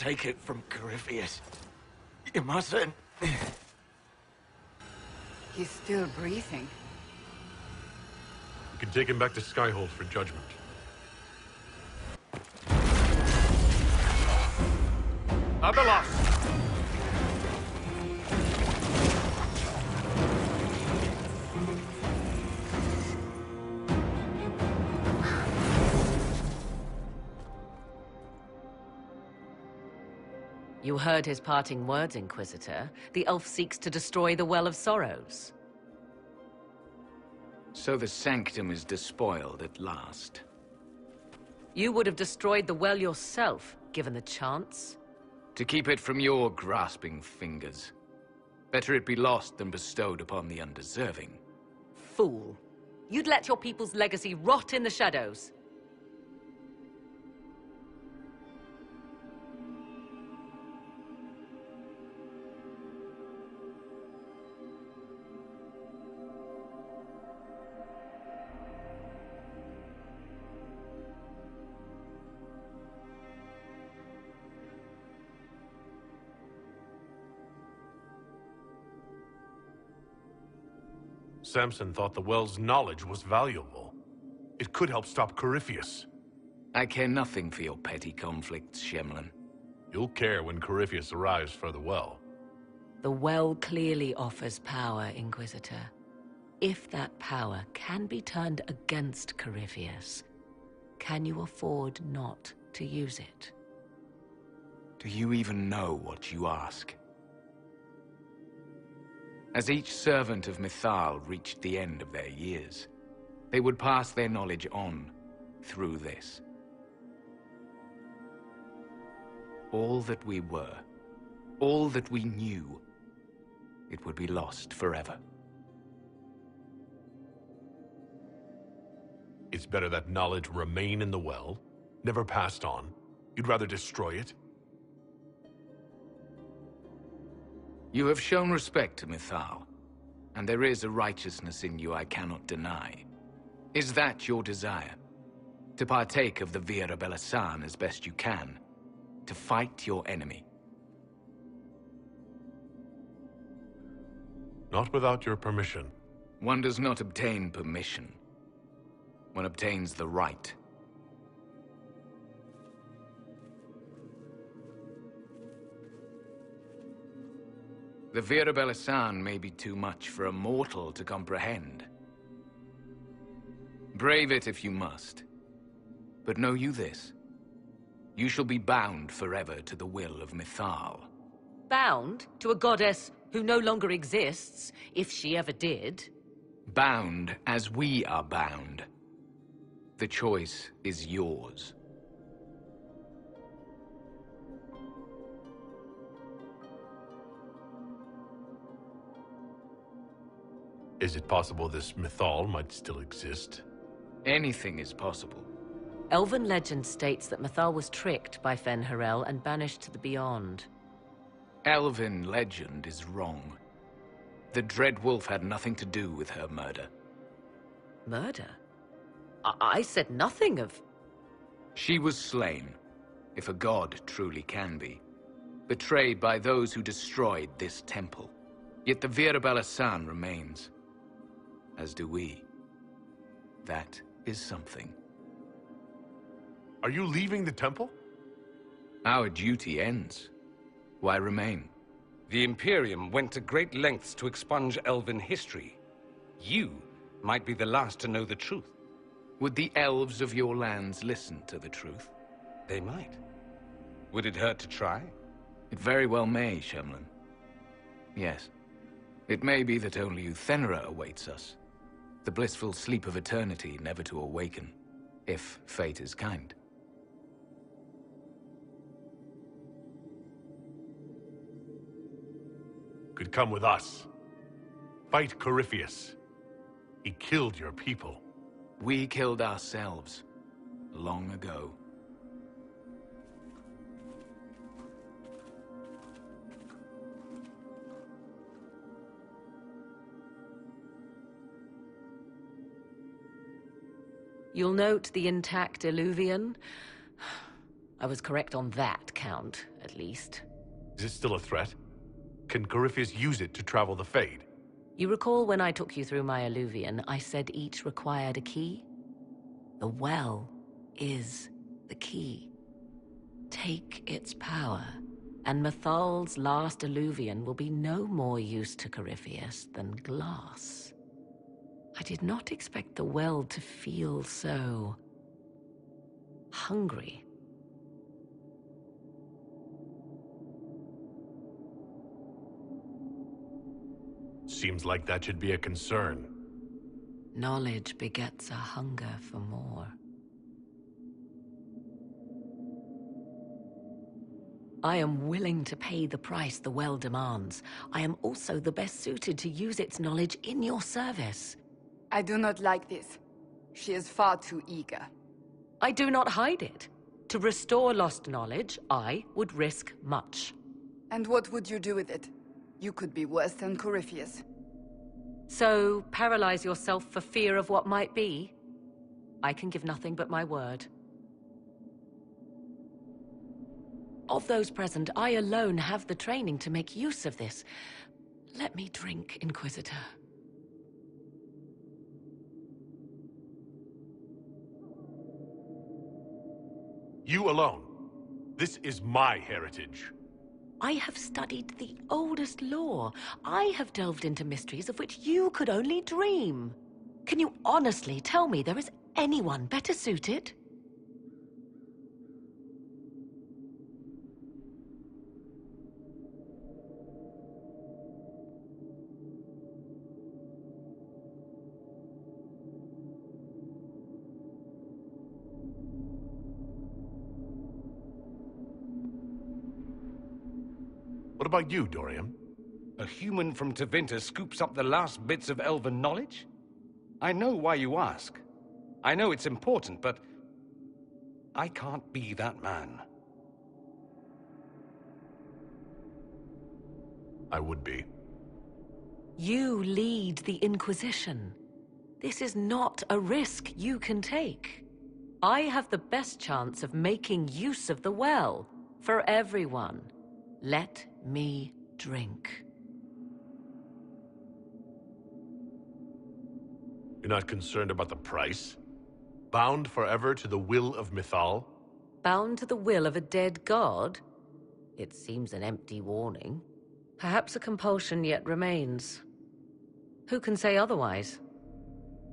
Take it from Corypheus. You mustn't. He's still breathing. You can take him back to Skyhold for judgment. Abelos! You heard his parting words, Inquisitor. The elf seeks to destroy the Well of Sorrows. So the Sanctum is despoiled at last. You would have destroyed the well yourself, given the chance. To keep it from your grasping fingers. Better it be lost than bestowed upon the undeserving. Fool. You'd let your people's legacy rot in the shadows. Samson thought the well's knowledge was valuable. It could help stop Corypheus. I care nothing for your petty conflicts, Shemlin. You'll care when Corypheus arrives for the well. The well clearly offers power, Inquisitor. If that power can be turned against Corypheus, can you afford not to use it? Do you even know what you ask? As each servant of Mythal reached the end of their years, they would pass their knowledge on through this. all that we were, all that we knew, it would be lost forever. It's better that knowledge remain in the well, never passed on. You'd rather destroy it? You have shown respect to Mythal, and there is a righteousness in you I cannot deny. Is that your desire? To partake of the Vira Belasan as best you can? To fight your enemy? Not without your permission. One does not obtain permission. One obtains the right. The Vira Belasan may be too much for a mortal to comprehend. Brave it if you must. But know you this. You shall be bound forever to the will of Mythal. Bound to a goddess who no longer exists, if she ever did. Bound as we are bound. The choice is yours. Is it possible this Mythal might still exist? Anything is possible. Elven legend states that Mythal was tricked by Fen-Harel and banished to the Beyond. Elven legend is wrong. The Dread Wolf had nothing to do with her murder. Murder? I said nothing of... She was slain, if a god truly can be. Betrayed by those who destroyed this temple. Yet the Vira Belasan remains. As do we. That is something. Are you leaving the temple? Our duty ends. Why remain? The Imperium went to great lengths to expunge Elven history. You might be the last to know the truth. Would the elves of your lands listen to the truth? They might. Would it hurt to try? It very well may, Shemlin. Yes. It may be that only Uthenra awaits us. The blissful sleep of eternity never to awaken, if fate is kind. Could come with us. Fight Corypheus. He killed your people. We killed ourselves, long ago. You'll note the intact Illuvian. I was correct on that count, at least. Is it still a threat? Can Corypheus use it to travel the Fade? You recall when I took you through my Illuvian, I said each required a key? The well is the key. Take its power, and Mythal's last Illuvian will be no more use to Corypheus than glass. I did not expect the well to feel so... hungry. Seems like that should be a concern. Knowledge begets a hunger for more. I am willing to pay the price the well demands. I am also the best suited to use its knowledge in your service. I do not like this. She is far too eager. I do not hide it. To restore lost knowledge, I would risk much. And what would you do with it? You could be worse than Corypheus. So, paralyze yourself for fear of what might be? I can give nothing but my word. Of those present, I alone have the training to make use of this. Let me drink, Inquisitor. You alone. This is my heritage. I have studied the oldest lore. I have delved into mysteries of which you could only dream. Can you honestly tell me there is anyone better suited? What about you, Dorian? A human from Tevinter scoops up the last bits of elven knowledge? I know why you ask. I know it's important, but I can't be that man. I would be. You lead the Inquisition. This is not a risk you can take. I have the best chance of making use of the well for everyone. Let me drink. You're not concerned about the price? Bound forever to the will of Mythal? Bound to the will of a dead god? It seems an empty warning. Perhaps a compulsion yet remains. Who can say otherwise?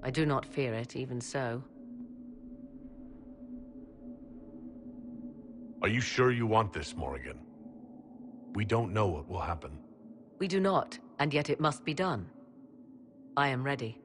I do not fear it, even so. Are you sure you want this, Morrigan? We don't know what will happen. We do not, and yet it must be done. I am ready.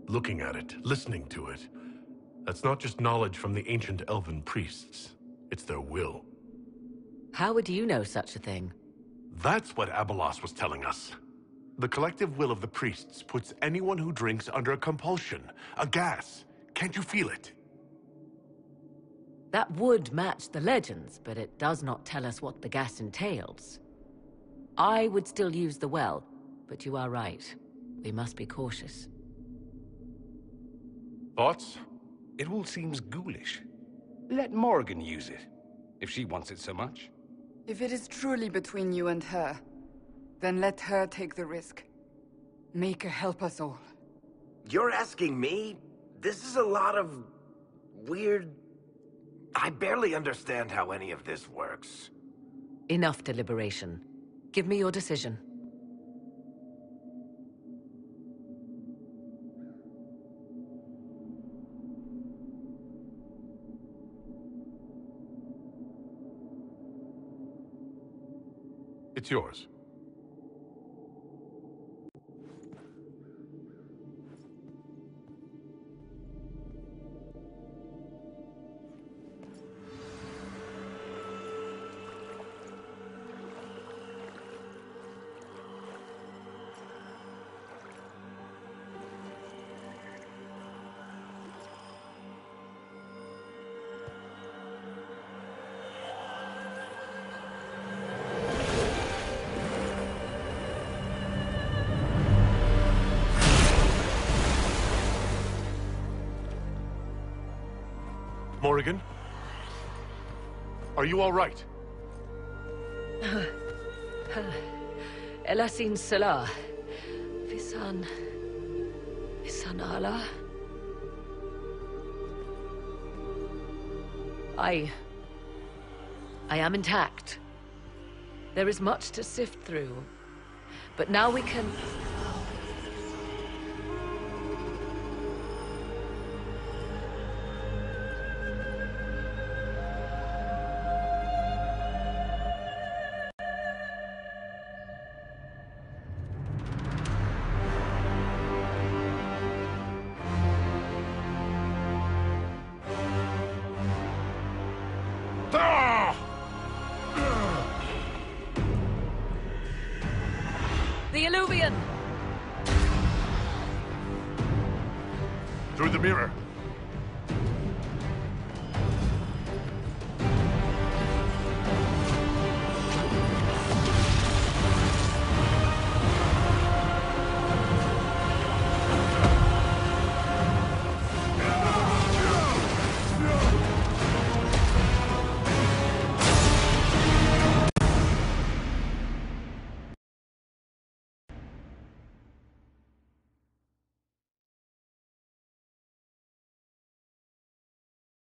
Looking at it, listening to it. That's not just knowledge from the ancient elven priests. It's their will. How would you know such a thing? That's what Abelos was telling us. The collective will of the priests puts anyone who drinks under a compulsion, a gas. Can't you feel it? That would match the legends, but it does not tell us what the gas entails. I would still use the well, but you are right. We must be cautious. Thoughts? It all seems ghoulish. Let Morrigan use it, if she wants it so much. If it is truly between you and her, then let her take the risk. Make her help us all. You're asking me? This is a lot of weird... I barely understand how any of this works. Enough deliberation. Give me your decision. It's yours. Morrigan? Are you all right? Elasin Salah. Visan Allah. I am intact. There is much to sift through, but now we can... The Illuvian! Through the mirror.